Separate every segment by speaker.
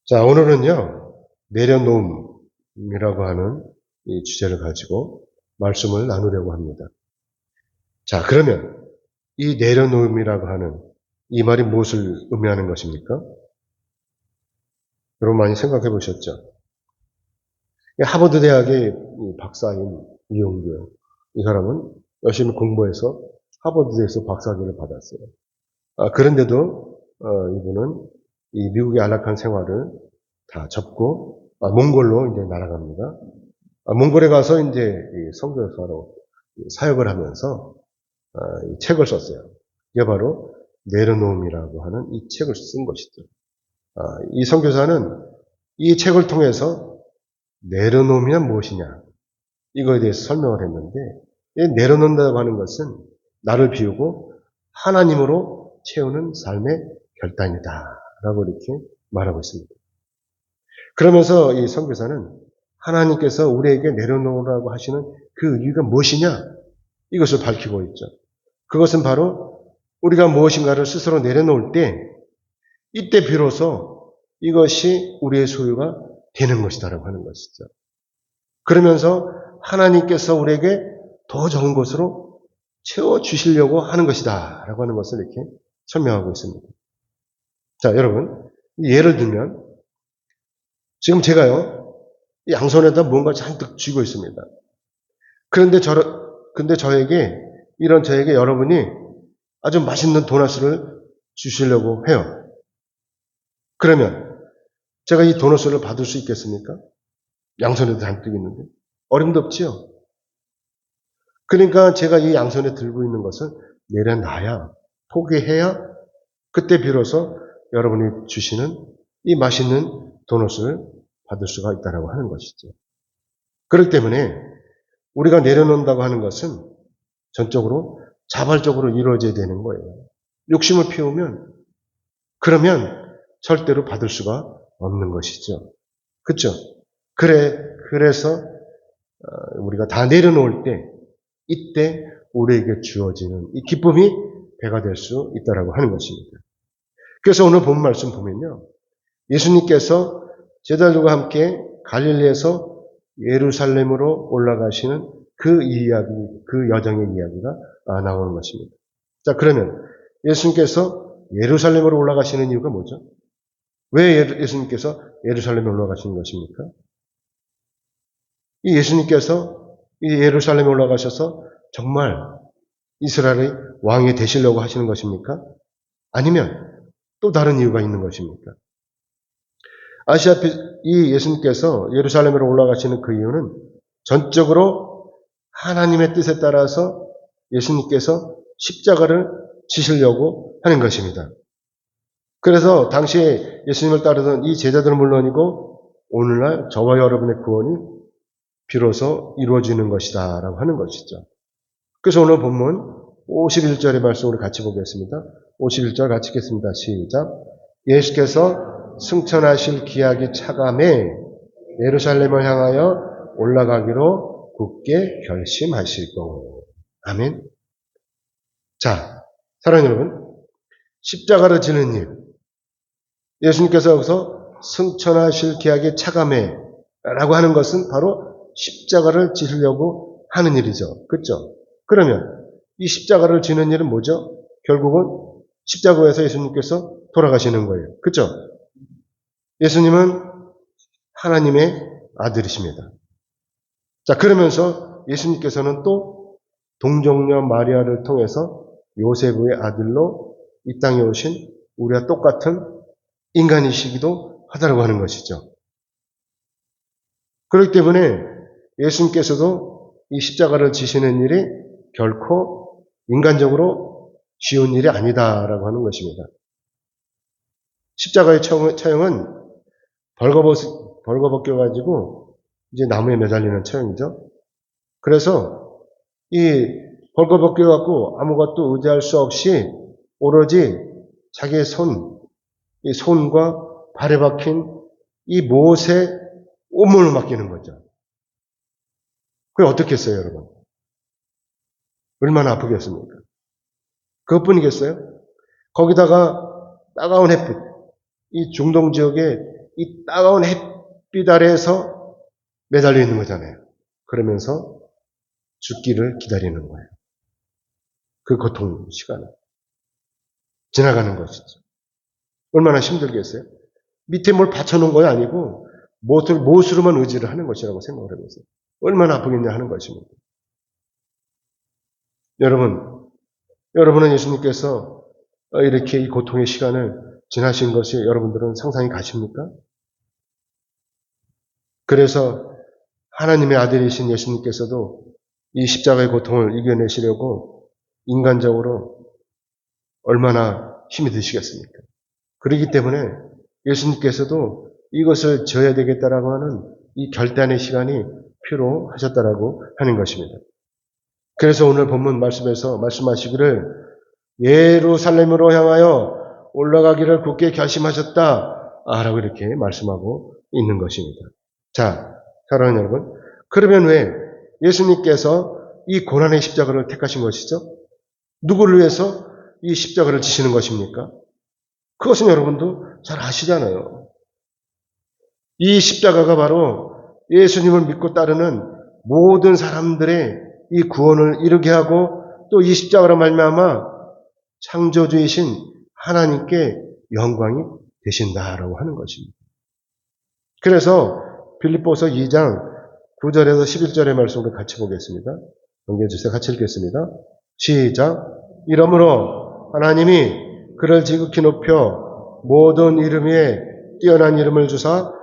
Speaker 1: 자, 오늘은요, 내려놓음이라고 하는 이 주제를 가지고 말씀을 나누려고 합니다. 자, 그러면 이 내려놓음이라고 하는 이 말이 무엇을 의미하는 것입니까? 여러분 많이 생각해 보셨죠? 하버드 대학의 박사인 이용규, 이 사람은 열심히 공부해서 하버드대에서 박사학위를 받았어요. 그런데도 이분은 이 미국의 안락한 생활을 다 접고 몽골로 이제 날아갑니다. 몽골에 가서 이제 선교사로 사역을 하면서 이 책을 썼어요. 이게 바로 내려놓음이라고 하는 이 책을 쓴 것이죠. 이 선교사는 이 책을 통해서 내려놓으면 무엇이냐 이거에 대해서 설명을 했는데, 이 내려놓는다고 하는 것은 나를 비우고 하나님으로 채우는 삶의 결단이다라고 이렇게 말하고 있습니다. 그러면서 이 선교사는 하나님께서 우리에게 내려놓으라고 하시는 그 이유가 무엇이냐 이것을 밝히고 있죠. 그것은 바로 우리가 무엇인가를 스스로 내려놓을 때 이때 비로소 이것이 우리의 소유가 되는 것이다라고 하는 것이죠. 그러면서 하나님께서 우리에게 더 좋은 것으로 채워주시려고 하는 것이다 라고 하는 것을 이렇게 설명하고 있습니다. 자, 여러분, 예를 들면 지금 제가요, 양손에다 뭔가 잔뜩 쥐고 있습니다. 그런데 저에게 여러분이 아주 맛있는 도넛을 주시려고 해요. 그러면 제가 이 도넛을 받을 수 있겠습니까? 양손에도 잔뜩 있는데. 어림도 없지요. 그러니까 제가 이 양손에 들고 있는 것을 내려놔야, 포기해야 그때 비로소 여러분이 주시는 이 맛있는 도넛을 받을 수가 있다라고 하는 것이죠. 그렇기 때문에 우리가 내려놓는다고 하는 것은 전적으로 자발적으로 이루어져야 되는 거예요. 욕심을 피우면 그러면 절대로 받을 수가 없는 것이죠. 그렇죠? 그래서 우리가 다 내려놓을 때 이때 우리에게 주어지는 이 기쁨이 배가 될 수 있다라고 하는 것입니다. 그래서 오늘 본 말씀 보면요, 예수님께서 제자들과 함께 갈릴리에서 예루살렘으로 올라가시는 그 이야기, 그 여정의 이야기가 나오는 것입니다. 자, 그러면 예수님께서 예루살렘으로 올라가시는 이유가 뭐죠? 왜 예수님께서 예루살렘에 올라가시는 것입니까? 이 예수님께서 이 예루살렘에 올라가셔서 정말 이스라엘의 왕이 되시려고 하시는 것입니까? 아니면 또 다른 이유가 있는 것입니까? 아시다시피 이 예수님께서 예루살렘으로 올라가시는 그 이유는 전적으로 하나님의 뜻에 따라서 예수님께서 십자가를 지시려고 하는 것입니다. 그래서 당시에 예수님을 따르던 이 제자들은 물론이고 오늘날 저와 여러분의 구원이 비로소 이루어지는 것이다 라고 하는 것이죠. 그래서 오늘 본문 51절의 말씀으로 같이 보겠습니다. 51절 같이 읽겠습니다. 시작. 예수께서 승천하실 기약이 차감해 예루살렘을 향하여 올라가기로 굳게 결심하시고. 아멘. 자, 사랑하는 여러분, 십자가를 지는 일, 예수님께서 여기서 승천하실 기약이 차감해 라고 하는 것은 바로 십자가를 지으려고 하는 일이죠. 그렇죠? 그러면 이 십자가를 지는 일은 뭐죠? 결국은 십자가에서 예수님께서 돌아가시는 거예요. 그렇죠? 예수님은 하나님의 아들이십니다. 자, 그러면서 예수님께서는 또 동정녀 마리아를 통해서 요셉의 아들로 이 땅에 오신 우리와 똑같은 인간이시기도 하다라고 하는 것이죠. 그렇기 때문에 예수님께서도 이 십자가를 지시는 일이 결코 인간적으로 쉬운 일이 아니다라고 하는 것입니다. 십자가의 처형은 벌거벗겨가지고 이제 나무에 매달리는 처형이죠. 그래서 이 벌거벗겨갖고 아무것도 의지할 수 없이 오로지 자기의 이 손과 발에 박힌 이 못에 온몸을 맡기는 거죠. 그게 어떻겠어요, 여러분? 얼마나 아프겠습니까? 그것뿐이겠어요? 거기다가 따가운 햇빛, 이 중동 지역에 이 따가운 햇빛 아래에서 매달려 있는 거잖아요. 그러면서 죽기를 기다리는 거예요. 그 고통 시간을 지나가는 것이죠. 얼마나 힘들겠어요? 밑에 뭘 받쳐놓은 건 아니고 못으로만 의지를 하는 것이라고 생각을 해보세요. 얼마나 아프겠냐 하는 것입니다. 여러분은 예수님께서 이렇게 이 고통의 시간을 지나신 것이 여러분들은 상상이 가십니까? 그래서 하나님의 아들이신 예수님께서도 이 십자가의 고통을 이겨내시려고 인간적으로 얼마나 힘이 드시겠습니까? 그렇기 때문에 예수님께서도 이것을 져야 되겠다라고 하는 이 결단의 시간이 필요하셨다라고 하는 것입니다. 그래서 오늘 본문 말씀에서 말씀하시기를 예루살렘으로 향하여 올라가기를 굳게 결심하셨다라고 이렇게 말씀하고 있는 것입니다. 자, 사랑하는 여러분, 그러면 왜 예수님께서 이 고난의 십자가를 택하신 것이죠? 누구를 위해서 이 십자가를 지시는 것입니까? 그것은 여러분도 잘 아시잖아요. 이 십자가가 바로 예수님을 믿고 따르는 모든 사람들의 이 구원을 이루게 하고 또 이 십자가로 말미암아 창조주이신 하나님께 영광이 되신다라고 하는 것입니다. 그래서 빌립보서 2장 9절에서 11절의 말씀을 같이 보겠습니다. 넘겨주세요. 같이 읽겠습니다. 시작. 이러므로 하나님이 그를 지극히 높여 모든 이름 위에 뛰어난 이름을 주사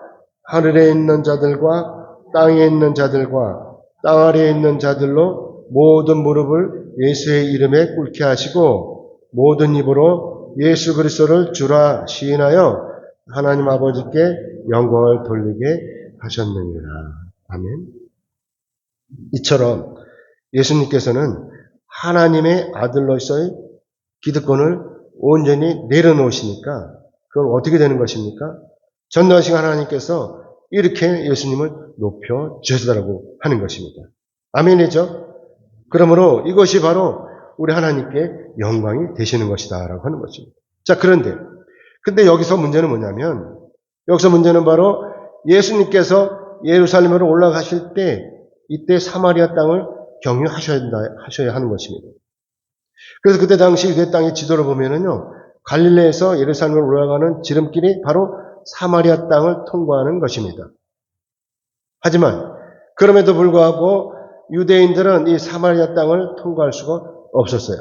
Speaker 1: 하늘에 있는 자들과 땅에 있는 자들과 땅 아래에 있는 자들로 모든 무릎을 예수의 이름에 꿇게 하시고 모든 입으로 예수 그리스도를 주라 시인하여 하나님 아버지께 영광을 돌리게 하셨느니라. 아멘. 이처럼 예수님께서는 하나님의 아들로서의 기득권을 온전히 내려놓으시니까 그건 어떻게 되는 것입니까? 전능하신 하나님께서 이렇게 예수님을 높여 주셨다라고 하는 것입니다. 아멘이죠? 그러므로 이것이 바로 우리 하나님께 영광이 되시는 것이다라고 하는 것입니다. 자, 근데 여기서 문제는 뭐냐면 여기서 문제는 바로 예수님께서 예루살렘으로 올라가실 때 이때 사마리아 땅을 경유하셔야 하는 것입니다. 그래서 그때 당시 유대 땅의 지도를 보면은요, 갈릴레에서 예루살렘으로 올라가는 지름길이 바로 사마리아 땅을 통과하는 것입니다. 하지만 그럼에도 불구하고 유대인들은 이 사마리아 땅을 통과할 수가 없었어요.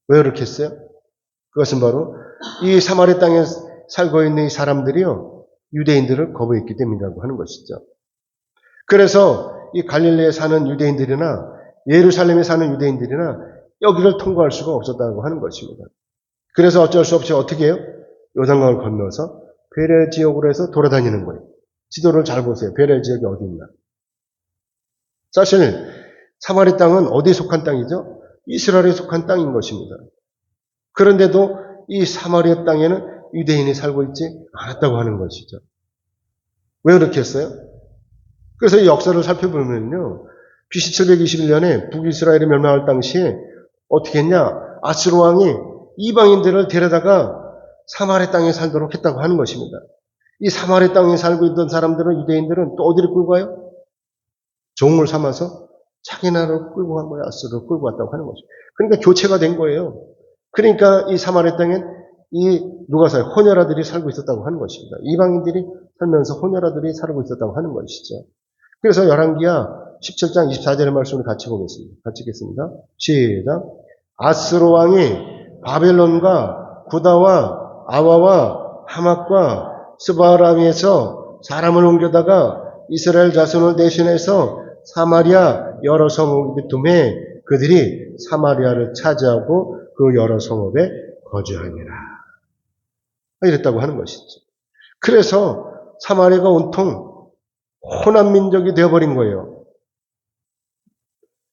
Speaker 1: 왜 그렇게 했어요? 그것은 바로 이 사마리아 땅에 살고 있는 이 사람들이요, 유대인들을 거부했기 때문이라고 하는 것이죠. 그래서 이 갈릴레에 사는 유대인들이나 예루살렘에 사는 유대인들이나 여기를 통과할 수가 없었다고 하는 것입니다. 그래서 어쩔 수 없이 어떻게 해요? 요단강을 건너서 베레 지역으로 해서 돌아다니는 거예요. 지도를 잘 보세요. 베레 지역이 어디 있나. 사실 사마리 땅은 어디에 속한 땅이죠? 이스라엘에 속한 땅인 것입니다. 그런데도 이 사마리아 땅에는 유대인이 살고 있지 않았다고 하는 것이죠. 왜 그렇게 했어요? 그래서 이 역사를 살펴보면요, BC 721년에 북이스라엘이 멸망할 당시에 어떻게 했냐? 아스로 왕이 이방인들을 데려다가 사마리아 땅에 살도록 했다고 하는 것입니다. 이 사마리아 땅에 살고 있던 사람들은, 유대인들은 또 어디를 끌고 가요? 종을 삼아서 자기 나라로 끌고 간 거예요. 아스로 끌고 갔다고 하는 거죠. 그러니까 교체가 된 거예요. 그러니까 이 사마리아 땅엔 누가 살아요? 호녀라들이 살고 있었다고 하는 것입니다. 이방인들이 살면서 호녀라들이 살고 있었다고 하는 것이죠. 그래서 열왕기하 17장 24절의 말씀을 같이 보겠습니다. 같이 읽겠습니다. 시작. 아스로 왕이 바벨론과 구다와 아와와 하맛과 스바라미에서 사람을 옮겨다가 이스라엘 자손을 대신해서 사마리아 여러 성읍에 두매 그들이 사마리아를 차지하고 그 여러 성읍에 거주하니라. 이랬다고 하는 것이죠. 그래서 사마리아가 온통 혼합 민족이 되어버린 거예요.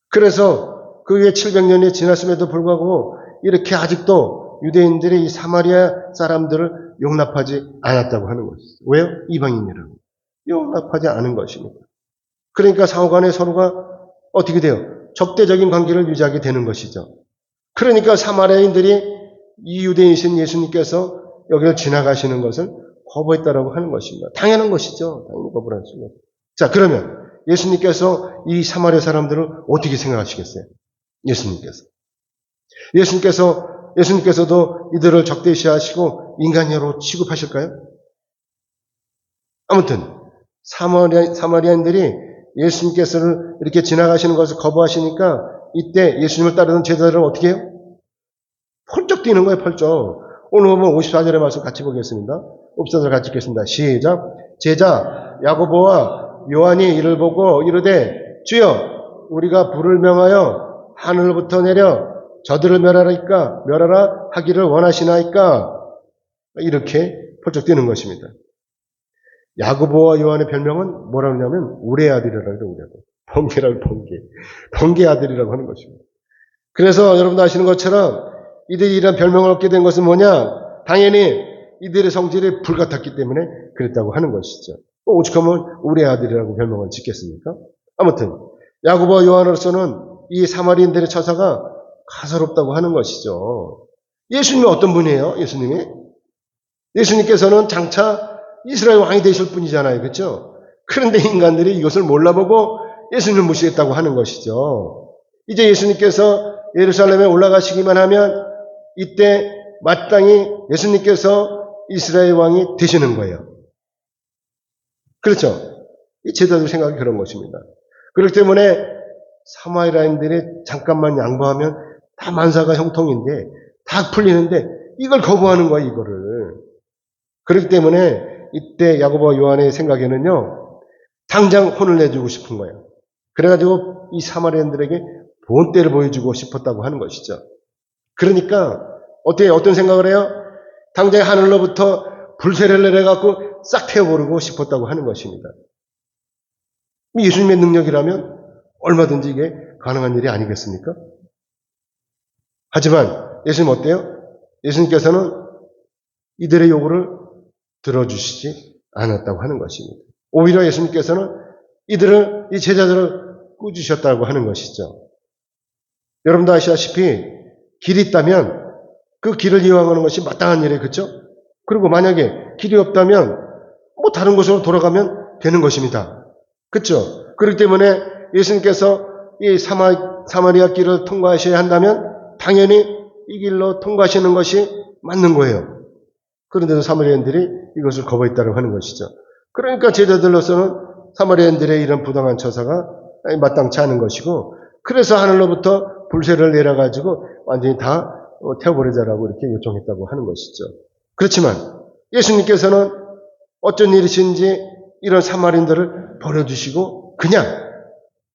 Speaker 1: 그래서 그 후에 700년이 지났음에도 불구하고 이렇게 아직도 유대인들이 이 사마리아 사람들을 용납하지 않았다고 하는 것이죠. 왜요? 이방인이라고. 용납하지 않은 것입니다. 그러니까 상호간에 서로가 어떻게 돼요? 적대적인 관계를 유지하게 되는 것이죠. 그러니까 사마리아인들이 이 유대인이신 예수님께서 여기를 지나가시는 것을 거부했다라고 하는 것입니다. 당연한 것이죠. 당연히 거부를 할 수가. 자, 그러면 예수님께서 이 사마리아 사람들을 어떻게 생각하시겠어요? 예수님께서도 이들을 적대시하시고 인간으로 취급하실까요? 아무튼 사마리아인들이 예수님께서를 이렇게 지나가시는 것을 거부하시니까 이때 예수님을 따르던 제자들은 어떻게 해요? 펄쩍 뛰는 거예요, 펄쩍. 오늘 보면 54절의 말씀 같이 보겠습니다. 54절 같이 읽겠습니다. 시작. 제자 야고보와 요한이 이를 보고 이르되 주여 우리가 불을 명하여 하늘부터 내려 저들을 멸하라 하기를 원하시나이까? 이렇게 펄쩍 뛰는 것입니다. 야고보와 요한의 별명은 뭐라고 하냐면 우레 아들이라고 해요. 우레 아들. 번개 아들이라고 하는 것입니다. 그래서 여러분도 아시는 것처럼 이들이 이런 별명을 얻게 된 것은 뭐냐? 당연히 이들의 성질이 불같았기 때문에 그랬다고 하는 것이죠. 오죽하면 우레 아들이라고 별명을 짓겠습니까? 아무튼 야고보와 요한으로서는 이 사마리인들의 처사가 가소롭다고 하는 것이죠. 예수님이 어떤 분이에요? 예수님께서는 장차 이스라엘 왕이 되실 분이잖아요. 그렇죠? 그런데 인간들이 이것을 몰라보고 예수님을 무시했다고 하는 것이죠. 이제 예수님께서 예루살렘에 올라가시기만 하면 이때 마땅히 예수님께서 이스라엘 왕이 되시는 거예요. 그렇죠? 이 제자들 생각이 그런 것입니다. 그렇기 때문에 사마리아인들이 잠깐만 양보하면 다 만사가 형통인데 다 풀리는데 이걸 거부하는 거예요. 이거를. 그렇기 때문에 이때 야고보와 요한의 생각에는요. 당장 혼을 내주고 싶은 거예요. 그래가지고 이 사마리아인들에게 본때를 보여주고 싶었다고 하는 것이죠. 그러니까 어떤 생각을 해요? 당장 하늘로부터 불새를 내려갖고 싹 태워버리고 싶었다고 하는 것입니다. 예수님의 능력이라면 얼마든지 이게 가능한 일이 아니겠습니까? 하지만 예수님 어때요? 예수님께서는 이들의 요구를 들어주시지 않았다고 하는 것입니다. 오히려 예수님께서는 이 제자들을 꾸짖으셨다고 하는 것이죠. 여러분도 아시다시피 길이 있다면 그 길을 이용하는 것이 마땅한 일이에요. 그렇죠? 그리고 만약에 길이 없다면 다른 곳으로 돌아가면 되는 것입니다. 그렇죠? 그렇기 때문에 예수님께서 이 사마리아 길을 통과하셔야 한다면 당연히 이 길로 통과하시는 것이 맞는 거예요. 그런데도 사마리아인들이 이것을 거부했다고 하는 것이죠. 그러니까 제자들로서는 사마리아인들의 이런 부당한 처사가 마땅치 않은 것이고 그래서 하늘로부터 불새를 내려가지고 완전히 다 태워버리자라고 이렇게 요청했다고 하는 것이죠. 그렇지만 예수님께서는 어쩐 일이신지 이런 사마리아인들을 버려두시고 그냥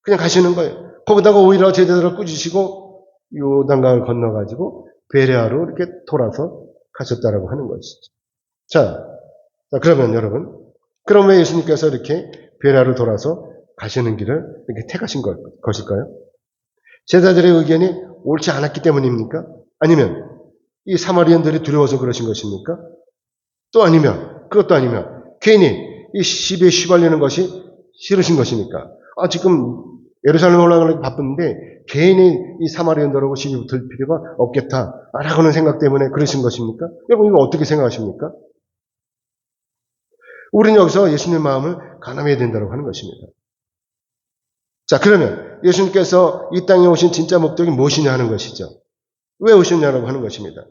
Speaker 1: 가시는 거예요. 거기다가 오히려 제자들을 꾸짖으시고 요단강을 건너가지고 베레아로 이렇게 돌아서 가셨다라고 하는 것이죠. 자, 그러면 여러분, 그럼 왜 예수님께서 이렇게 베레아로 돌아서 가시는 길을 이렇게 택하신 것일까요? 제자들의 의견이 옳지 않았기 때문입니까? 아니면 이 사마리아인들이 두려워서 그러신 것입니까? 그것도 아니면 괜히 이 시비에 시발리는 것이 싫으신 것입니까? 지금 예루살렘 올라가는 게 바쁜데 괜히 이 사마리아인들하고 시비 붙을 필요가 없겠다라고는 생각 때문에 그러신 것입니까? 여러분 이거 어떻게 생각하십니까? 우리는 여기서 예수님의 마음을 가늠해야 된다고 하는 것입니다. 자, 그러면 예수님께서 이 땅에 오신 진짜 목적이 무엇이냐 하는 것이죠. 왜 오셨냐라고 하는 것입니다.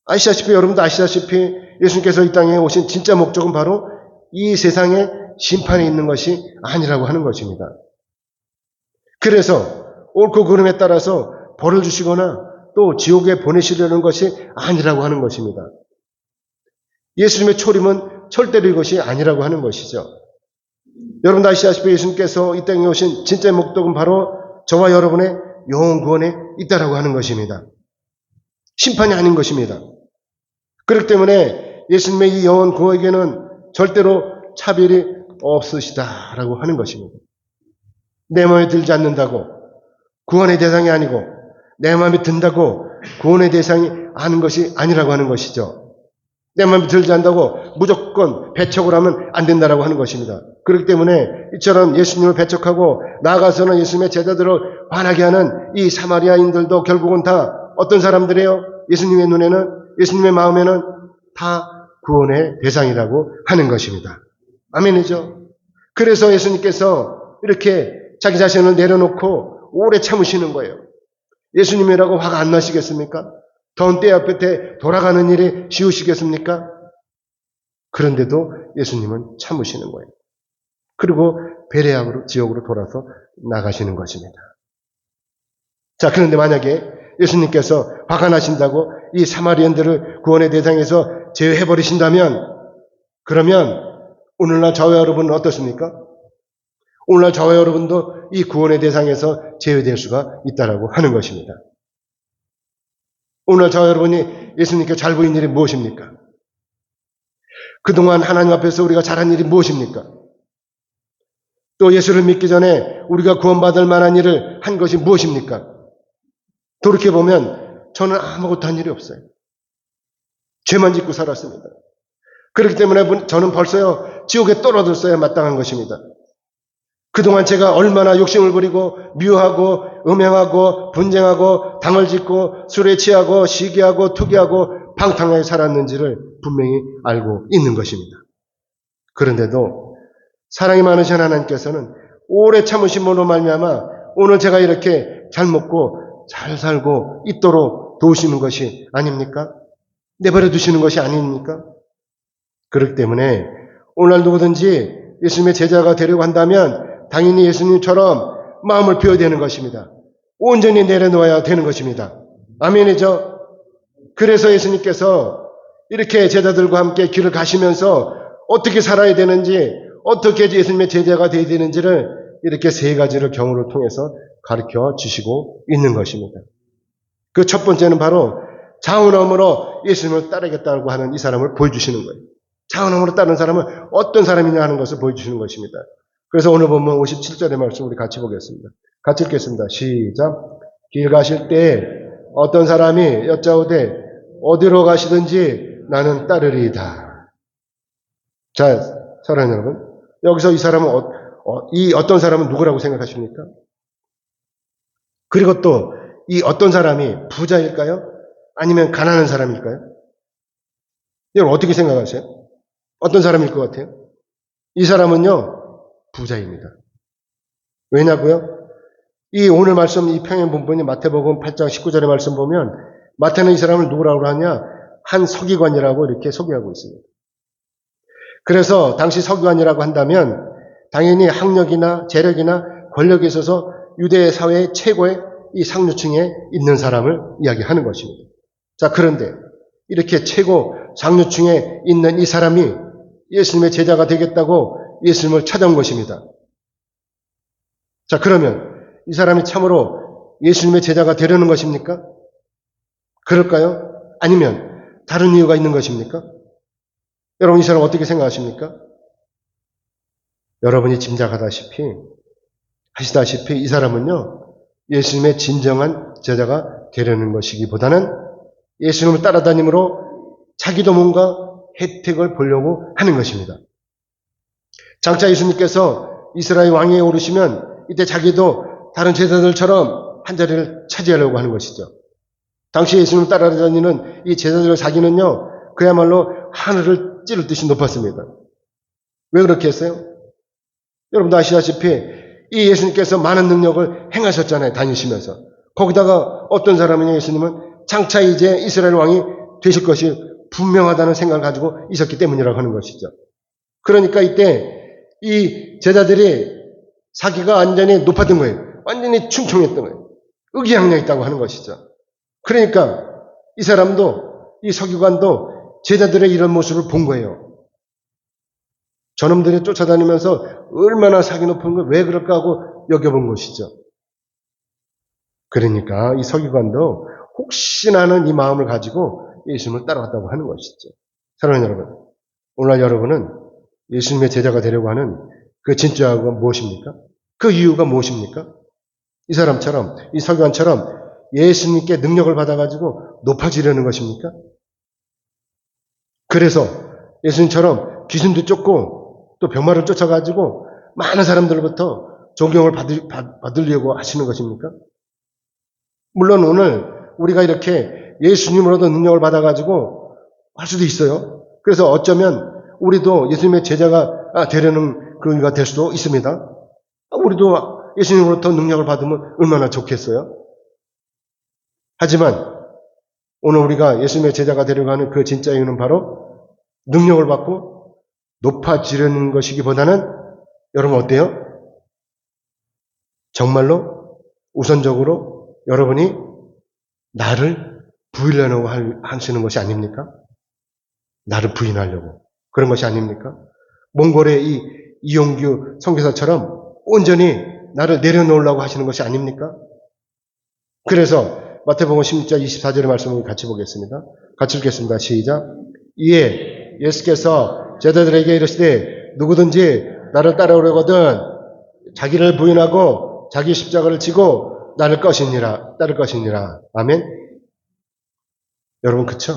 Speaker 1: 여러분도 아시다시피 예수님께서 이 땅에 오신 진짜 목적은 바로 이 세상에 심판이 있는 것이 아니라고 하는 것입니다. 그래서 옳고 그름에 따라서 벌을 주시거나 또 지옥에 보내시려는 것이 아니라고 하는 것입니다. 예수님의 초림은 절대로 이것이 아니라고 하는 것이죠. 여러분도 아시다시피 예수님께서 이 땅에 오신 진짜 목적은 바로 저와 여러분의 영혼 구원에 있다라고 하는 것입니다. 심판이 아닌 것입니다. 그렇기 때문에 예수님의 이 영혼 구원에게는 절대로 차별이 없으시다라고 하는 것입니다. 내 마음에 들지 않는다고 구원의 대상이 아니고 내 마음에 든다고 구원의 대상이 아닌 것이 아니라고 하는 것이죠. 내 마음에 들지 않는다고 무조건 배척을 하면 안 된다라고 하는 것입니다. 그렇기 때문에 이처럼 예수님을 배척하고 나아가서는 예수님의 제자들을 화나게 하는 이 사마리아인들도 결국은 다 어떤 사람들이에요? 예수님의 눈에는, 예수님의 마음에는 다 구원의 대상이라고 하는 것입니다. 아멘이죠? 그래서 예수님께서 이렇게 자기 자신을 내려놓고 오래 참으시는 거예요. 예수님이라고 화가 안 나시겠습니까? 더운 때 앞에 돌아가는 일이 쉬우시겠습니까? 그런데도 예수님은 참으시는 거예요. 그리고 베레아로 지옥으로 돌아서 나가시는 것입니다. 자, 그런데 만약에 예수님께서 화가 나신다고 이 사마리안들을 구원의 대상에서 제외해버리신다면, 그러면 오늘날 저와 여러분은 어떻습니까? 오늘날 저와 여러분도 이 구원의 대상에서 제외될 수가 있다라고 하는 것입니다. 오늘날 저와 여러분이 예수님께 잘 보인 일이 무엇입니까? 그동안 하나님 앞에서 우리가 잘한 일이 무엇입니까? 또 예수를 믿기 전에 우리가 구원받을 만한 일을 한 것이 무엇입니까? 돌이켜보면 저는 아무것도 한 일이 없어요. 죄만 짓고 살았습니다. 그렇기 때문에 저는 벌써요 지옥에 떨어졌어야 마땅한 것입니다. 그동안 제가 얼마나 욕심을 부리고 미워하고 음행하고 분쟁하고 당을 짓고 술에 취하고 시기하고 투기하고 방탕하게 살았는지를 분명히 알고 있는 것입니다. 그런데도 사랑이 많으신 하나님께서는 오래 참으심으로 말미암아 오늘 제가 이렇게 잘 먹고 잘 살고 있도록 도우시는 것이 아닙니까? 내버려 두시는 것이 아닙니까? 그렇기 때문에 오늘날 누구든지 예수님의 제자가 되려고 한다면 당연히 예수님처럼 마음을 비워야 되는 것입니다. 온전히 내려놓아야 되는 것입니다. 아멘이죠? 그래서 예수님께서 이렇게 제자들과 함께 길을 가시면서 어떻게 살아야 되는지, 어떻게 예수님의 제자가 되어야 되는지를 이렇게 세 가지를 경우를 통해서 가르쳐 주시고 있는 것입니다. 그 첫 번째는 바로 자원함으로 예수님을 따르겠다고 하는 이 사람을 보여주시는 거예요. 자원함으로 따르는 사람은 어떤 사람이냐 하는 것을 보여주시는 것입니다. 그래서 오늘 보면 57절의 말씀 우리 같이 보겠습니다. 같이 읽겠습니다. 시작. 길 가실 때 어떤 사람이 여짜오되 어디로 가시든지 나는 따르리이다. 자, 사랑하는 여러분, 여기서 이 사람은 이 어떤 사람은 누구라고 생각하십니까? 그리고 또 이 어떤 사람이 부자일까요? 아니면 가난한 사람일까요? 여러분 어떻게 생각하세요? 어떤 사람일 것 같아요? 이 사람은요, 부자입니다. 왜냐고요? 이 오늘 말씀, 이 평행 본문이 마태복음 8장 19절의 말씀 보면 마태는 이 사람을 누구라고 하냐? 한 서기관이라고 이렇게 소개하고 있습니다. 그래서 당시 서기관이라고 한다면 당연히 학력이나 재력이나 권력에 있어서 유대 사회의 최고의 이 상류층에 있는 사람을 이야기하는 것입니다. 자, 그런데 이렇게 최고 상류층에 있는 이 사람이 예수님의 제자가 되겠다고 예수님을 찾아온 것입니다. 자, 그러면 이 사람이 참으로 예수님의 제자가 되려는 것입니까? 그럴까요? 아니면 다른 이유가 있는 것입니까? 여러분 이 사람 어떻게 생각하십니까? 여러분이 짐작하시다시피 이 사람은요 예수님의 진정한 제자가 되려는 것이기보다는 예수님을 따라다님으로 자기도 뭔가 혜택을 보려고 하는 것입니다. 장차 예수님께서 이스라엘 왕위에 오르시면 이때 자기도 다른 제자들처럼 한 자리를 차지하려고 하는 것이죠. 당시 예수님을 따라다니는 이 제자들의 사기는요 그야말로 하늘을 찌를 듯이 높았습니다. 왜 그렇게 했어요? 여러분도 아시다시피 이 예수님께서 많은 능력을 행하셨잖아요. 다니시면서. 거기다가 어떤 사람이냐 예수님은 장차 이제 이스라엘 왕이 되실 것이 분명하다는 생각을 가지고 있었기 때문이라고 하는 것이죠. 그러니까 이때 이 제자들이 사기가 완전히 높았던 거예요. 완전히 충청했던 거예요. 의기양양했다고 하는 것이죠. 그러니까 이 사람도 이 서기관도 제자들의 이런 모습을 본 거예요. 저놈들이 쫓아다니면서 얼마나 사기 높은 걸 왜 그럴까 하고 여겨본 것이죠. 그러니까 이 서기관도 혹시나 하는 이 마음을 가지고 예수님을 따라갔다고 하는 것이죠. 사랑하는 여러분, 오늘날 여러분은 예수님의 제자가 되려고 하는 그 진짜가 무엇입니까? 그 이유가 무엇입니까? 이 사람처럼, 이 서기관처럼 예수님께 능력을 받아가지고 높아지려는 것입니까? 그래서 예수님처럼 귀신도 쫓고 또 병마를 쫓아가지고 많은 사람들로부터 존경을 받으려고 하시는 것입니까? 물론 오늘 우리가 이렇게 예수님으로도 능력을 받아가지고 할 수도 있어요. 그래서 어쩌면 우리도 예수님의 제자가 되려는 그런 이유가 될 수도 있습니다. 우리도 예수님으로부터 능력을 받으면 얼마나 좋겠어요. 하지만 오늘 우리가 예수님의 제자가 되려고 하는 그 진짜 이유는 바로 능력을 받고 높아지려는 것이기보다는 여러분 어때요? 정말로 우선적으로 여러분이 나를 부인하려고 하시는 것이 아닙니까? 나를 부인하려고 그런 것이 아닙니까? 몽골의 이 이용규 선교사처럼 온전히 나를 내려놓으려고 하시는 것이 아닙니까? 그래서 마태복음 16장 24절의 말씀을 같이 보겠습니다. 같이 읽겠습니다. 시작. 이에 예수께서 제자들에게 이르시되 누구든지 나를 따라오려거든 자기를 부인하고 자기 십자가를 지고 따를 것이니라. 아멘. 여러분 그쵸?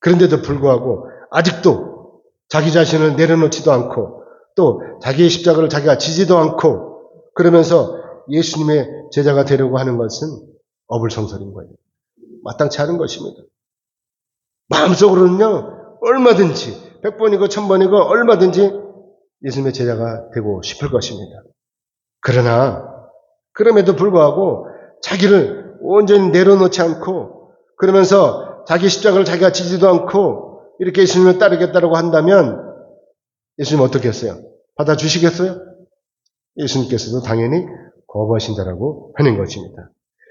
Speaker 1: 그런데도 불구하고 아직도 자기 자신을 내려놓지도 않고 또 자기의 십자가를 자기가 지지도 않고 그러면서 예수님의 제자가 되려고 하는 것은 어불성설인 거예요. 마땅치 않은 것입니다. 마음속으로는요, 얼마든지 100번이고 1000번이고 얼마든지 예수님의 제자가 되고 싶을 것입니다. 그러나 그럼에도 불구하고 자기를 온전히 내려놓지 않고 그러면서 자기 십자가를 자기가 지지도 않고 이렇게 예수님을 따르겠다고 한다면 예수님 어떻게 했어요? 받아주시겠어요? 예수님께서도 당연히 거부하신다라고 하는 것입니다.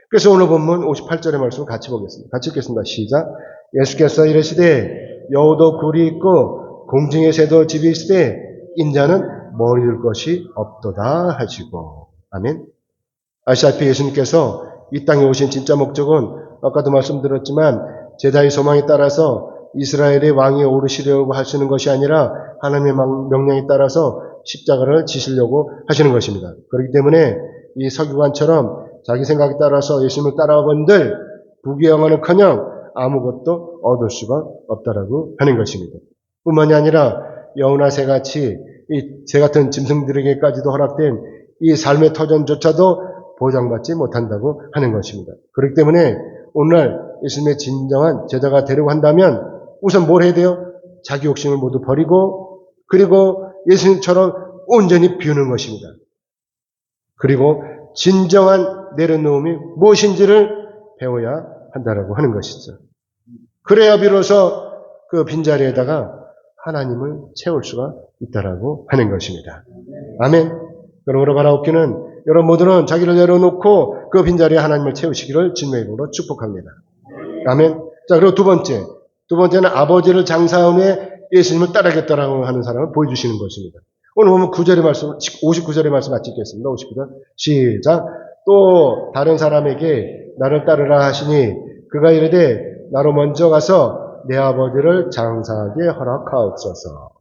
Speaker 1: 그래서 오늘 본문 58절의 말씀을 같이 보겠습니다. 같이 읽겠습니다. 시작. 예수께서 이르시되 여우도 굴이 있고 공중의 새도 집이 있으되 인자는 머리 둘 것이 없도다 하시고. 아멘. 아시다시피 예수님께서 이 땅에 오신 진짜 목적은 아까도 말씀드렸지만 제자의 소망에 따라서 이스라엘의 왕이 오르시려고 하시는 것이 아니라 하나님의 명령에 따라서 십자가를 지시려고 하시는 것입니다. 그렇기 때문에 이 서기관처럼 자기 생각에 따라서 예수님을 따라본들 부귀영화는커녕 아무것도 얻을 수가 없다라고 하는 것입니다. 뿐만이 아니라 여우나 새같이 이 새 같은 짐승들에게까지도 허락된 이 삶의 터전조차도 보장받지 못한다고 하는 것입니다. 그렇기 때문에 오늘날 예수님의 진정한 제자가 되려고 한다면 우선 뭘 해야 돼요? 자기 욕심을 모두 버리고 그리고 예수님처럼 온전히 비우는 것입니다. 그리고 진정한 내려놓음이 무엇인지를 배워야 한다라고 하는 것이죠. 그래야 비로소 그 빈자리에다가 하나님을 채울 수가 있다라고 하는 것입니다. 아멘. 그러므로 바라옵기는 여러분 모두는 자기를 내려놓고 그 빈자리에 하나님을 채우시기를 주님의 이름으로 축복합니다. 아멘. 자, 그리고 두 번째는 아버지를 장사한 후에 예수님을 따르겠다라고 하는 사람을 보여주시는 것입니다. 오늘 보면 59절의 말씀 같이 읽겠습니다. 59절. 시작. 또 다른 사람에게 나를 따르라 하시니 그가 이르되 나로 먼저 가서 내 아버지를 장사하게 허락하옵소서.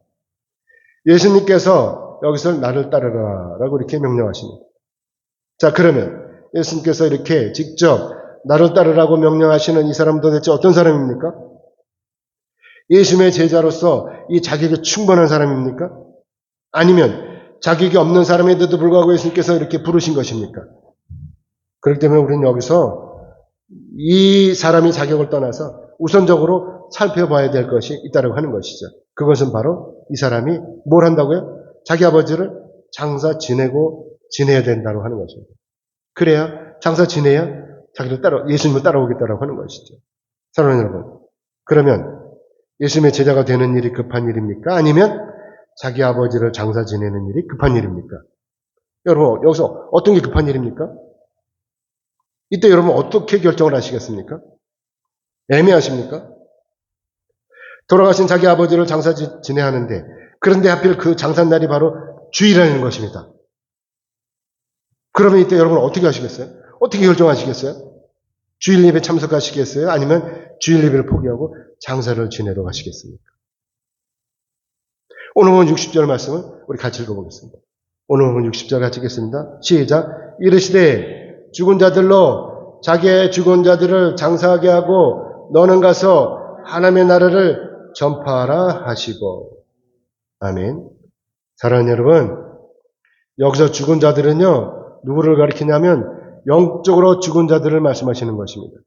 Speaker 1: 예수님께서 여기서 나를 따르라라고 이렇게 명령하십니다. 자, 그러면 예수님께서 이렇게 직접 나를 따르라고 명령하시는 이 사람은 도대체 어떤 사람입니까? 예수님의 제자로서 이 자격이 충분한 사람입니까? 아니면 자격이 없는 사람인데도 불구하고 예수님께서 이렇게 부르신 것입니까? 그렇기 때문에 우리는 여기서 이 사람이 자격을 떠나서 우선적으로 살펴봐야 될 것이 있다고 하는 것이죠. 그것은 바로 이 사람이 뭘 한다고요? 자기 아버지를 장사 지내야 된다고 하는 것입니다. 그래야 장사 지내야 예수님을 따라오겠다고 하는 것이죠. 사랑하는 여러분, 그러면 예수님의 제자가 되는 일이 급한 일입니까? 아니면 자기 아버지를 장사 지내는 일이 급한 일입니까? 여러분, 여기서 어떤 게 급한 일입니까? 이때 여러분 어떻게 결정을 하시겠습니까? 애매하십니까? 돌아가신 자기 아버지를 장사 지내야 하는데, 그런데 하필 그 장사날이 바로 주일이라는 것입니다. 그러면 이때 여러분 어떻게 하시겠어요? 어떻게 결정하시겠어요? 주일 예배 참석하시겠어요? 아니면 주일 예배를 포기하고 장사를 지내러 가시겠습니까? 오늘 보면 60절 말씀을 우리 같이 읽어보겠습니다. 오늘 보면 60절 같이 읽겠습니다. 시작. 이르시되 죽은 자들로 자기의 죽은 자들을 장사하게 하고 너는 가서 하나님의 나라를 전파하라 하시고. 아멘. 사랑하는 여러분, 여기서 죽은 자들은요, 누구를 가리키냐면 영적으로 죽은 자들을 말씀하시는 것입니다.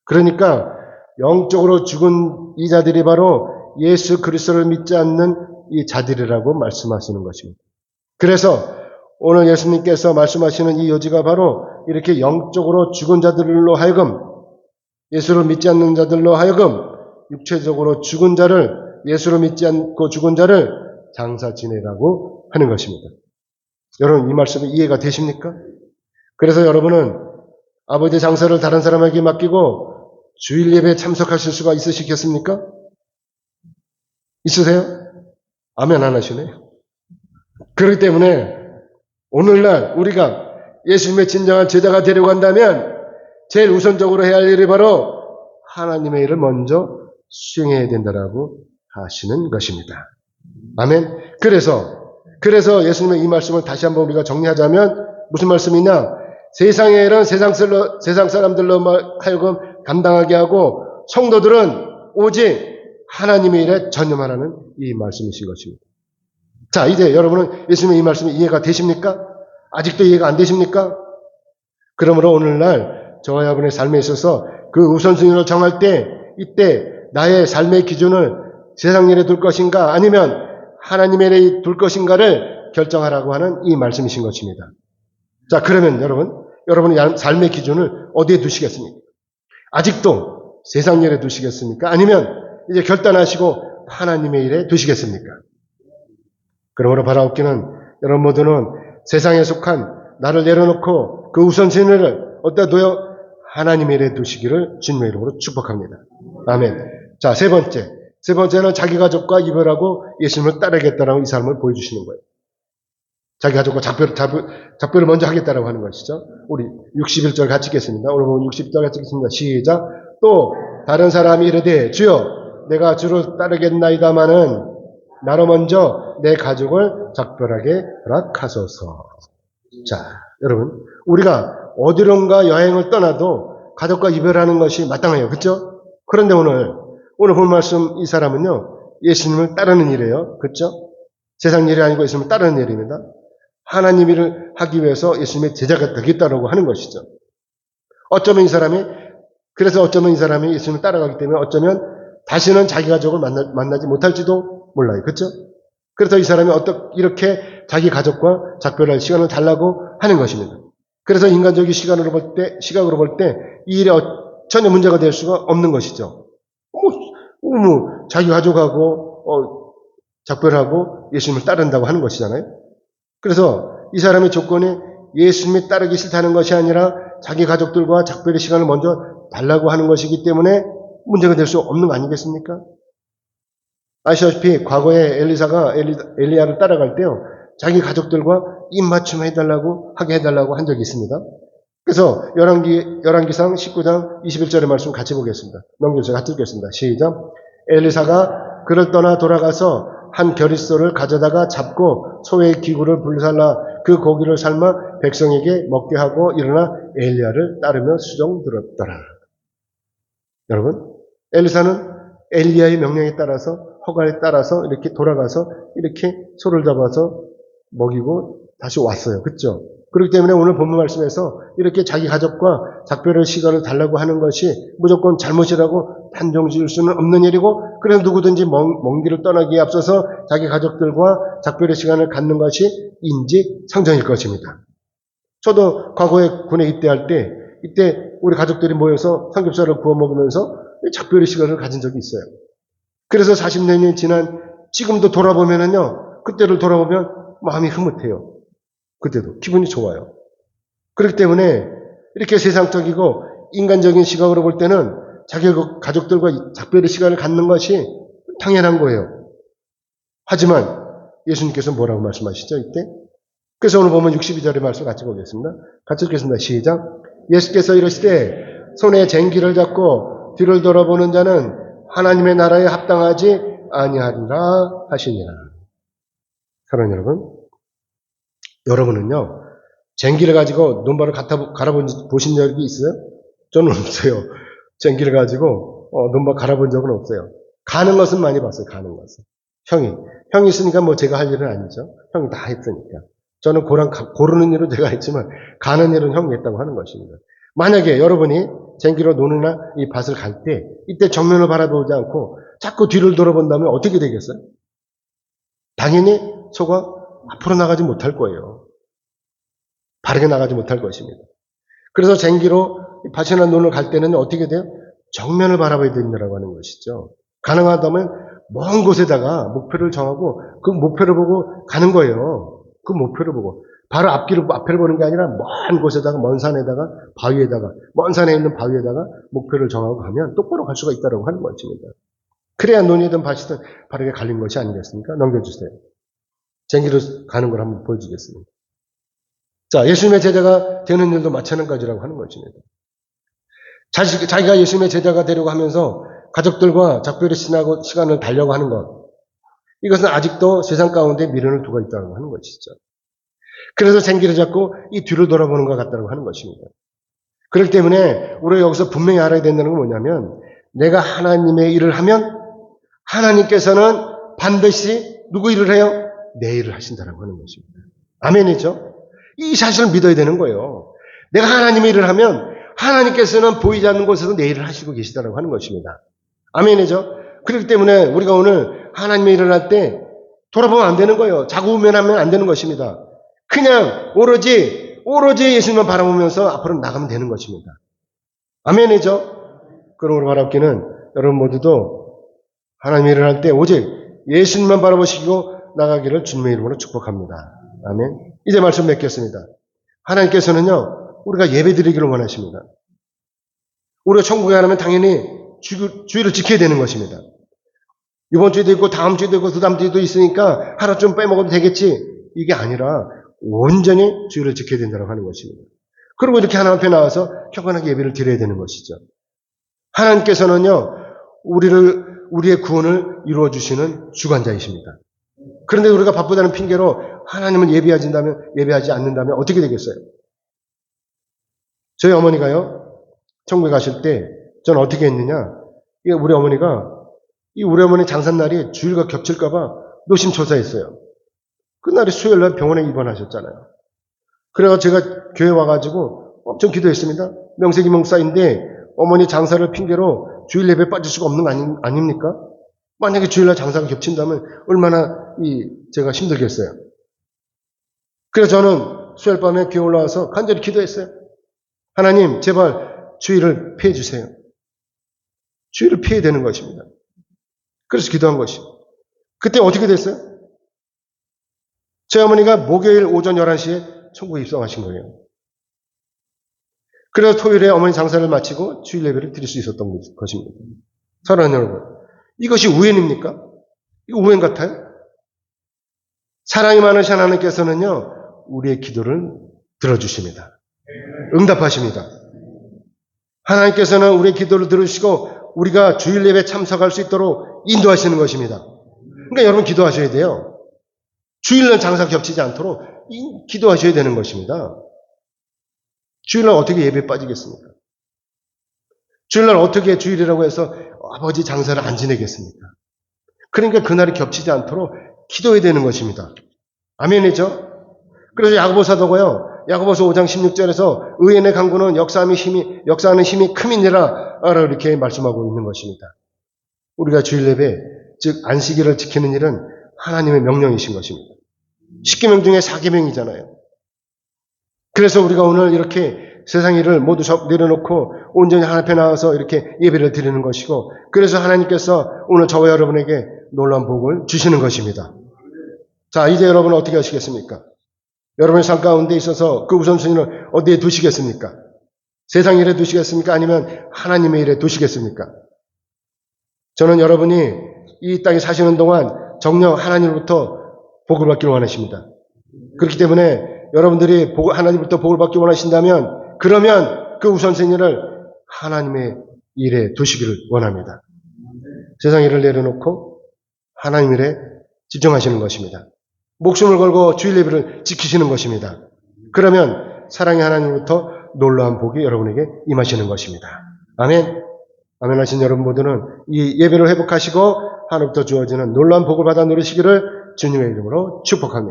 Speaker 1: 그러니까 영적으로 죽은 이 자들이 바로 예수 그리스도를 믿지 않는 이 자들이라고 말씀하시는 것입니다. 그래서 오늘 예수님께서 말씀하시는 이 요지가 바로 이렇게 영적으로 죽은 자들로 하여금, 예수를 믿지 않는 자들로 하여금 육체적으로 죽은 자를, 예수를 믿지 않고 죽은 자를 장사 지내라고 하는 것입니다. 여러분, 이 말씀이 이해가 되십니까? 그래서 여러분은 아버지 장사를 다른 사람에게 맡기고 주일 예배에 참석하실 수가 있으시겠습니까? 있으세요? 아멘 안 하시네요. 그렇기 때문에 오늘날 우리가 예수님의 진정한 제자가 되려고 한다면 제일 우선적으로 해야 할 일이 바로 하나님의 일을 먼저 수행해야 된다라고 하시는 것입니다. 아멘. 그래서 예수님의 이 말씀을 다시 한번 우리가 정리하자면 무슨 말씀이냐? 세상의 일은 세상 사람들로 하여금 감당하게 하고 성도들은 오직 하나님의 일에 전념하라는 이 말씀이신 것입니다. 자, 이제 여러분은 예수님의 이 말씀이 이해가 되십니까? 아직도 이해가 안 되십니까? 그러므로 오늘날 저와 여러분의 삶에 있어서 그 우선순위를 정할 때 이때 나의 삶의 기준을 세상 일에 둘 것인가 아니면 하나님의 일에 둘 것인가를 결정하라고 하는 이 말씀이신 것입니다. 자, 그러면 여러분의 삶의 기준을 어디에 두시겠습니까? 아직도 세상 일에 두시겠습니까? 아니면 이제 결단하시고 하나님의 일에 두시겠습니까? 그러므로 바라옵기는 여러분 모두는 세상에 속한 나를 내려놓고 그 우선순위를 어디다 둬요? 하나님의 일에 두시기를 주님의 이름으로 축복합니다. 아멘. 자, 세 번째는 자기 가족과 이별하고 예수님을 따르겠다라고 이 삶을 보여주시는 거예요. 자기 가족과 작별을 먼저 하겠다라고 하는 것이죠. 우리 61절 같이 읽겠습니다. 오늘 보면 61절 같이 읽겠습니다. 시작. 또 다른 사람이 이르되 주여 내가 주를 따르겠나이다마는 나로 먼저 내 가족을 작별하게 허락하소서. 자, 여러분, 우리가 어디론가 여행을 떠나도 가족과 이별하는 것이 마땅해요. 그렇죠? 그런데 오늘 본 말씀 이 사람은요, 예수님을 따르는 일이에요. 그렇죠? 세상 일이 아니고 예수님을 따르는 일입니다. 하나님 일을 하기 위해서 예수님의 제자가 되겠다라고 하는 것이죠. 어쩌면 이 사람이 예수님을 따라가기 때문에 어쩌면 다시는 자기 가족을 만나지 못할지도 몰라요. 그렇죠? 그래서 이 사람이 이렇게 자기 가족과 작별할 시간을 달라고 하는 것입니다. 그래서 인간적인 시각으로 볼 때 이 일에 전혀 문제가 될 수가 없는 것이죠. 자기 가족하고 작별하고 예수님을 따른다고 하는 것이잖아요. 그래서 이 사람의 조건이 예수님이 따르기 싫다는 것이 아니라 자기 가족들과 작별의 시간을 먼저 달라고 하는 것이기 때문에 문제가 될 수 없는 거 아니겠습니까? 아시다시피 과거에 엘리사가 엘리야를 따라갈 때요, 자기 가족들과 입맞춤 하게 해달라고 한 적이 있습니다. 그래서 열왕기상 19장 21절의 말씀 같이 보겠습니다. 넘겨주세요. 같이 읽겠습니다. 시작. 엘리사가 그를 떠나 돌아가서 한 겨릿소를 가져다가 잡고 소의 기구를 불살라 그 고기를 삶아 백성에게 먹게 하고 일어나 엘리야를 따르며 수종 들었더라. 여러분, 엘리사는 엘리야의 명령에 따라서 허가에 따라서 이렇게 돌아가서 이렇게 소를 잡아서 먹이고 다시 왔어요. 그렇죠? 그렇기 때문에 오늘 본문 말씀에서 이렇게 자기 가족과 작별의 시간을 달라고 하는 것이 무조건 잘못이라고 단정 지을 수는 없는 일이고, 그래서 누구든지 먼 길을 떠나기에 앞서서 자기 가족들과 작별의 시간을 갖는 것이 인지상정일 것입니다. 저도 과거에 군에 입대할 때 이때 우리 가족들이 모여서 삼겹살을 구워 먹으면서 작별의 시간을 가진 적이 있어요. 그래서 40년이 지난 지금도 돌아보면은요, 그때를 돌아보면 마음이 흐뭇해요. 그때도 기분이 좋아요. 그렇기 때문에 이렇게 세상적이고 인간적인 시각으로 볼 때는 자기 가족들과 작별의 시간을 갖는 것이 당연한 거예요. 하지만 예수님께서 뭐라고 말씀하시죠, 이때? 그래서 오늘 보면 62절의 말씀 같이 보겠습니다. 같이 읽겠습니다. 시작. 예수께서 이르시되 손에 쟁기를 잡고 뒤를 돌아보는 자는 하나님의 나라에 합당하지 아니하리라 하시니라. 사랑하는 여러분은요, 쟁기를 가지고 논바를 갈아보신 적이 있어요? 저는 없어요. 쟁기를 가지고 논바 갈아본 적은 없어요. 가는 것은 많이 봤어요. 가는 것은. 형이 있으니까 뭐 제가 할 일은 아니죠. 형이 다 했으니까. 저는 고르는 일은 제가 했지만 가는 일은 형이 했다고 하는 것입니다. 만약에 여러분이 쟁기로 논이나 이 밭을 갈 때 이때 정면을 바라보지 않고 자꾸 뒤를 돌아본다면 어떻게 되겠어요? 당연히 소가 앞으로 나가지 못할 거예요. 바르게 나가지 못할 것입니다. 그래서 쟁기로 밭이나 논을 갈 때는 어떻게 돼요? 정면을 바라봐야 된다고 하는 것이죠. 가능하다면 먼 곳에다가 목표를 정하고 그 목표를 보고 가는 거예요. 그 목표를 보고. 바로 앞을 보는 게 아니라 먼 곳에다가, 먼 산에다가, 바위에다가, 먼 산에 있는 바위에다가 목표를 정하고 가면 똑바로 갈 수가 있다고 하는 것입니다. 그래야 논이든 밭이든 바르게 갈린 것이 아니겠습니까? 넘겨주세요. 쟁기로 가는 걸 한번 보여주겠습니다. 자, 예수님의 제자가 되는 일도 마찬가지라고 하는 것입니다. 자기가 예수님의 제자가 되려고 하면서 가족들과 작별의 시간을 달려고 하는 것. 이것은 아직도 세상 가운데 미련을 두고 있다고 하는 것이죠. 그래서 쟁기를 잡고 이 뒤를 돌아보는 것 같다고 하는 것입니다. 그렇기 때문에 우리가 여기서 분명히 알아야 된다는 건 뭐냐면 내가 하나님의 일을 하면 하나님께서는 반드시 누구 일을 해요? 내 일을 하신다고 하는 것입니다. 아멘이죠? 이 사실을 믿어야 되는 거예요. 내가 하나님의 일을 하면 하나님께서는 보이지 않는 곳에서 내 일을 하시고 계시다고 하는 것입니다. 아멘이죠? 그렇기 때문에 우리가 오늘 하나님의 일을 할 때 돌아보면 안 되는 거예요. 자고 우면하면 안 되는 것입니다. 그냥 오로지 예수님만 바라보면서 앞으로 나가면 되는 것입니다. 아멘이죠? 그러므로 바랍기는 여러분 모두도 하나님의 일을 할 때 오직 예수님만 바라보시고 나가기를 주님의 이름으로 축복합니다. 아멘. 이제 말씀 맺겠습니다. 하나님께서는요, 우리가 예배 드리기를 원하십니다. 우리가 천국에 가려면 당연히 주일을 지켜야 되는 것입니다. 이번 주에도 있고 다음 주에도 있고 그 다음 주에도 있으니까 하루 좀 빼먹어도 되겠지. 이게 아니라 온전히 주일을 지켜야 된다고 하는 것입니다. 그리고 이렇게 하나님 앞에 나와서 경건하게 예배를 드려야 되는 것이죠. 하나님께서는요, 우리의 구원을 이루어 주시는 주관자이십니다. 그런데 우리가 바쁘다는 핑계로 하나님을 예배하지 않는다면 어떻게 되겠어요? 저희 어머니가요, 천국에 가실 때 저는 어떻게 했느냐? 우리 어머니 장사날이 주일과 겹칠까봐 노심초사했어요. 그날이 수요일날 병원에 입원하셨잖아요. 그래서 제가 교회 와가지고 엄청 기도했습니다. 명색이 목사인데 어머니 장사를 핑계로 주일 예배 빠질 수가 없는 거 아닙니까? 만약에 주일날 장사가 겹친다면 얼마나 제가 힘들겠어요. 그래서 저는 수요일 밤에 교회 올라와서 간절히 기도했어요. 하나님, 제발 주일을 피해 주세요. 주일을 피해야 되는 것입니다. 그래서 기도한 것이죠. 그때 어떻게 됐어요? 제 어머니가 목요일 오전 11시에 천국에 입성하신 거예요. 그래서 토요일에 어머니 장사를 마치고 주일 예배를 드릴 수 있었던 것입니다. 사랑하는 여러분, 이것이 우연입니까? 이거 우연 같아요? 사랑이 많으신 하나님께서는요, 우리의 기도를 들어주십니다. 응답하십니다. 하나님께서는 우리의 기도를 들으시고 우리가 주일 예배에 참석할 수 있도록 인도하시는 것입니다. 그러니까 여러분 기도하셔야 돼요. 주일날 장사 겹치지 않도록 기도하셔야 되는 것입니다. 주일날 어떻게 예배에 빠지겠습니까? 주일날 어떻게 주일이라고 해서 아버지 장사를 안 지내겠습니까? 그러니까 그날이 겹치지 않도록 기도해야 되는 것입니다. 아멘이죠? 그래서 야고보 사도가요, 야고보서 5장 16절에서 의인의 강구는 역사하는 힘이 큼이니라 이렇게 말씀하고 있는 것입니다. 우리가 주일 예배, 즉 안식일을 지키는 일은 하나님의 명령이신 것입니다. 10계명 중에 4계명이잖아요. 그래서 우리가 오늘 이렇게 세상 일을 모두 내려놓고 온전히 하나님 앞에 나와서 이렇게 예배를 드리는 것이고, 그래서 하나님께서 오늘 저와 여러분에게 놀라운 복을 주시는 것입니다. 자, 이제 여러분은 어떻게 하시겠습니까? 여러분의 삶 가운데 있어서 그 우선순위를 어디에 두시겠습니까? 세상 일에 두시겠습니까? 아니면 하나님의 일에 두시겠습니까? 저는 여러분이 이 땅에 사시는 동안 정녕 하나님으로부터 복을 받기를 원하십니다. 그렇기 때문에 여러분들이 하나님으로부터 복을 받기 원하신다면 그러면 그 우선순위를 하나님의 일에 두시기를 원합니다. 세상 일을 내려놓고 하나님 일에 집중하시는 것입니다. 목숨을 걸고 주일 예배를 지키시는 것입니다. 그러면 사랑의 하나님으로부터 놀라운 복이 여러분에게 임하시는 것입니다. 아멘. 아멘 하신 여러분 모두는 이 예배를 회복하시고 하나님부터 주어지는 놀라운 복을 받아 누리시기를 주님의 이름으로 축복합니다.